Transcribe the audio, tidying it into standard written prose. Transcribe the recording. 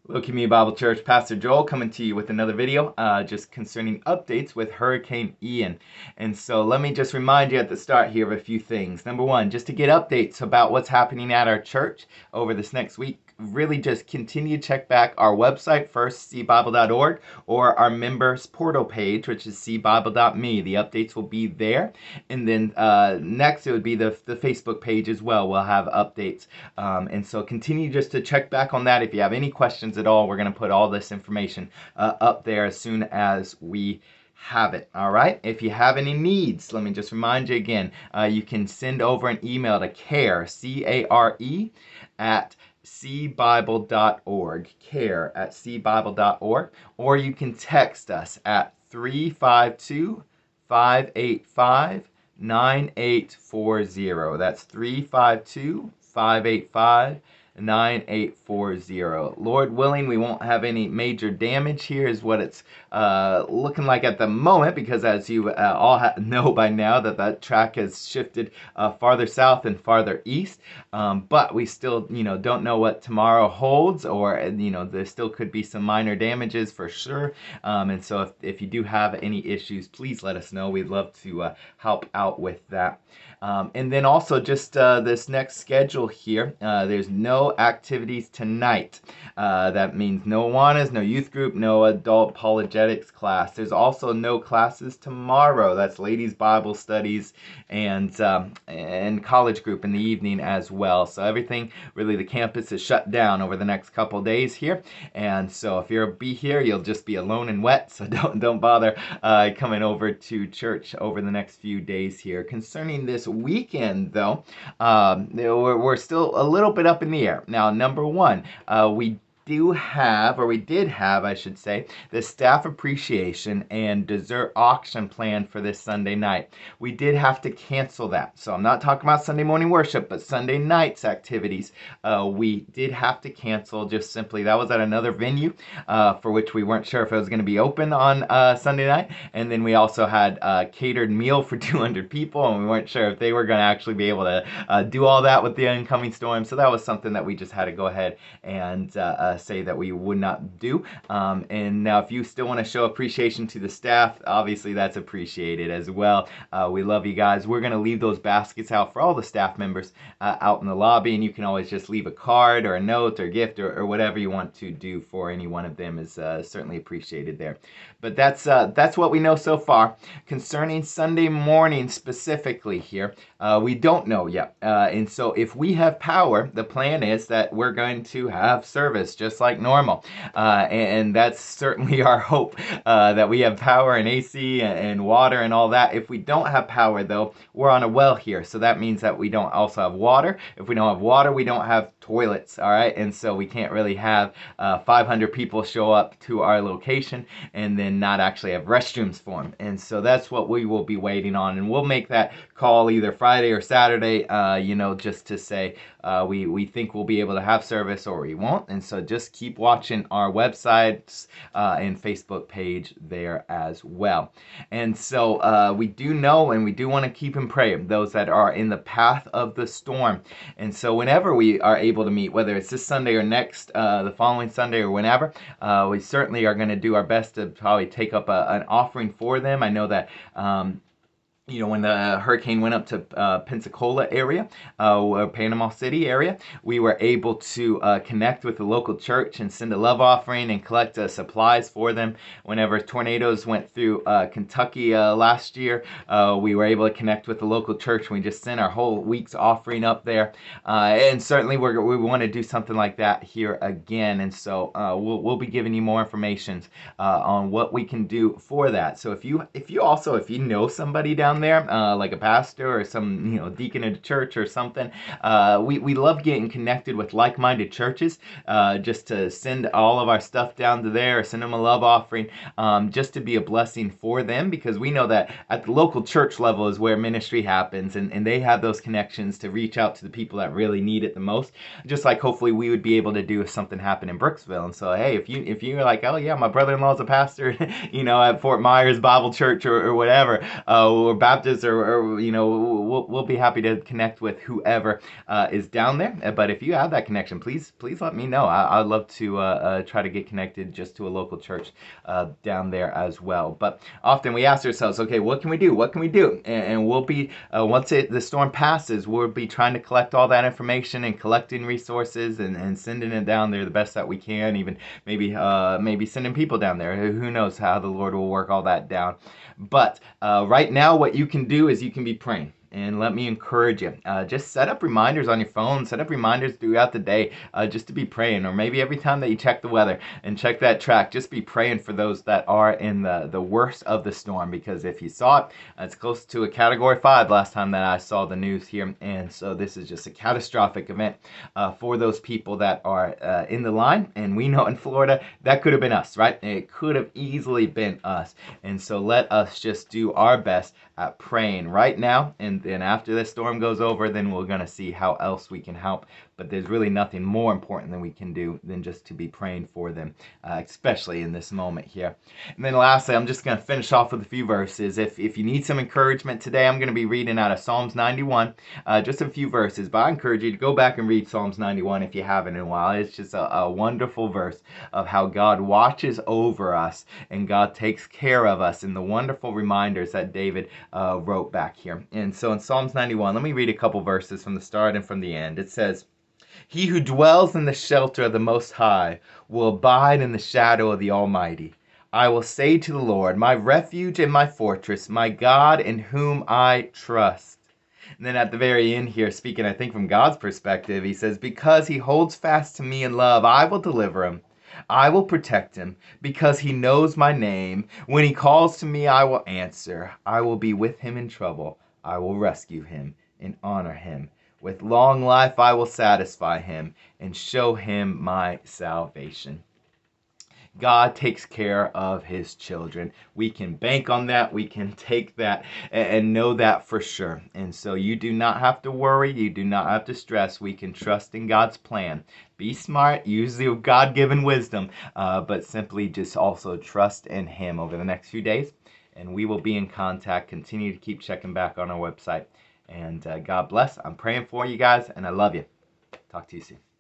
Hello, Community Bible Church. Pastor Joel coming to you with another video just concerning updates with Hurricane Ian. And so let me just remind you at the start here of a few things. Number one, just to get updates about what's happening at our church over this next week, really just continue to check back our website, first cbible.org, or our members portal page, which is cbible.me. The updates will be there. And then next, it would be the Facebook page as well. We'll have updates. And so continue just to check back on that. If you have any questions at all, we're going to put all this information up there as soon as we have it. All right. If you have any needs, let me just remind you again, you can send over an email to care, C-A-R-E, at cbible.org, care@cbible.org, or you can text us at 352-585-9840. That's 352-585-9840. Lord willing, we won't have any major damage here is what it's looking like at the moment, because as you all know by now that track has shifted farther south and farther east, but we still don't know what tomorrow holds, or there still could be some minor damages for sure. And so if you do have any issues, please let us know. We'd love to help out with that. And then also just this next schedule here, there's no activities tonight. That means no Awanas, no youth group, no adult apologetics class. There's also no classes tomorrow. That's ladies Bible studies and college group in the evening as well. So everything, really, the campus is shut down over the next couple days here. And so if you'll be here, you'll just be alone and wet. So don't bother coming over to church over the next few days here. Concerning this weekend, though, we're still a little bit up in the air. Now, number one, we did have, I should say, the staff appreciation and dessert auction planned for this Sunday night. We did have to cancel that. So I'm not talking about Sunday morning worship, but Sunday night's activities. We did have to cancel, just simply. That was at another venue for which we weren't sure if it was going to be open on Sunday night. And then we also had a catered meal for 200 people, and we weren't sure if they were going to actually be able to do all that with the incoming storm. So that was something that we just had to go ahead and say that we would not do. And now if you still want to show appreciation to the staff, obviously that's appreciated as well. We love you guys. We're going to leave those baskets out for all the staff members out in the lobby, and you can always just leave a card or a note or gift or whatever you want to do for any one of them is certainly appreciated there. But that's what we know so far. Concerning Sunday morning specifically here, we don't know yet. And so if we have power, the plan is that we're going to have service just like normal. And that's certainly our hope, that we have power and AC and water and all that. If we don't have power, though, we're on a well here. So that means that we don't also have water. If we don't have water, we don't have toilets, all right? And so we can't really have 500 people show up to our location and then not actually have restrooms for them. And so that's what we will be waiting on. And we'll make that call either Friday or Saturday, just to say we think we'll be able to have service or we won't. And so just keep watching our websites and Facebook page there as well. And so we do know, and we do want to keep in prayer those that are in the path of the storm. And so whenever we are able to meet, whether it's this Sunday or next, the following Sunday or whenever, we certainly are going to do our best to probably take up an offering for them. I know that when the hurricane went up to Pensacola area, or Panama City area, we were able to connect with the local church and send a love offering and collect supplies for them. Whenever tornadoes went through Kentucky last year, we were able to connect with the local church. We just sent our whole week's offering up there. And certainly we want to do something like that here again. And so we'll be giving you more information on what we can do for that. So if you know somebody down there, like a pastor or some deacon at a church or something, we love getting connected with like-minded churches, just to send all of our stuff down to there, or send them a love offering, just to be a blessing for them, because we know that at the local church level is where ministry happens, and they have those connections to reach out to the people that really need it the most, just like hopefully we would be able to do if something happened in Brooksville. And so hey, if you're like, oh yeah, my brother-in-law's a pastor at Fort Myers Bible Church or whatever, or Baptist, or we'll be happy to connect with whoever is down there. But if you have that connection, please let me know. I'd love to try to get connected just to a local church down there as well. But often we ask ourselves, okay, what can we do? What can we do? And we'll be once the storm passes, we'll be trying to collect all that information and collecting resources and sending it down there the best that we can. Even maybe sending people down there. Who knows how the Lord will work all that down. But right now, what you can do is you can be praying. And let me encourage you, just set up reminders on your phone, set up reminders throughout the day just to be praying, or maybe every time that you check the weather and check that track, just be praying for those that are in the worst of the storm, because if you saw it, it's close to a Category 5 last time that I saw the news here, and so this is just a catastrophic event for those people that are in the line, and we know in Florida, that could have been us, right? It could have easily been us, and so let us just do our best at praying right now, and then after this storm goes over, then we're going to see how else we can help. But there's really nothing more important than we can do than just to be praying for them, especially in this moment here. And then lastly, I'm just going to finish off with a few verses. If you need some encouragement today, I'm going to be reading out of Psalms 91, just a few verses. But I encourage you to go back and read Psalms 91 if you haven't in a while. It's just a wonderful verse of how God watches over us and God takes care of us, and the wonderful reminders that David wrote back here. And so in Psalms 91, let me read a couple verses from the start and from the end. It says, "He who dwells in the shelter of the Most High will abide in the shadow of the Almighty. I will say to the Lord, my refuge and my fortress, my God in whom I trust." And then at the very end here, speaking, I think, from God's perspective, he says, "Because he holds fast to me in love, I will deliver him. I will protect him, because he knows my name. When he calls to me, I will answer. I will be with him in trouble. I will rescue him and honor him. With long life I will satisfy him and show him my salvation." God takes care of his children. We can bank on that. We can take that and know that for sure. And so you do not have to worry. You do not have to stress. We can trust in God's plan. Be smart. Use the God-given wisdom. But simply just also trust in him over the next few days. And we will be in contact. Continue to keep checking back on our website. And God bless. I'm praying for you guys, and I love you. Talk to you soon.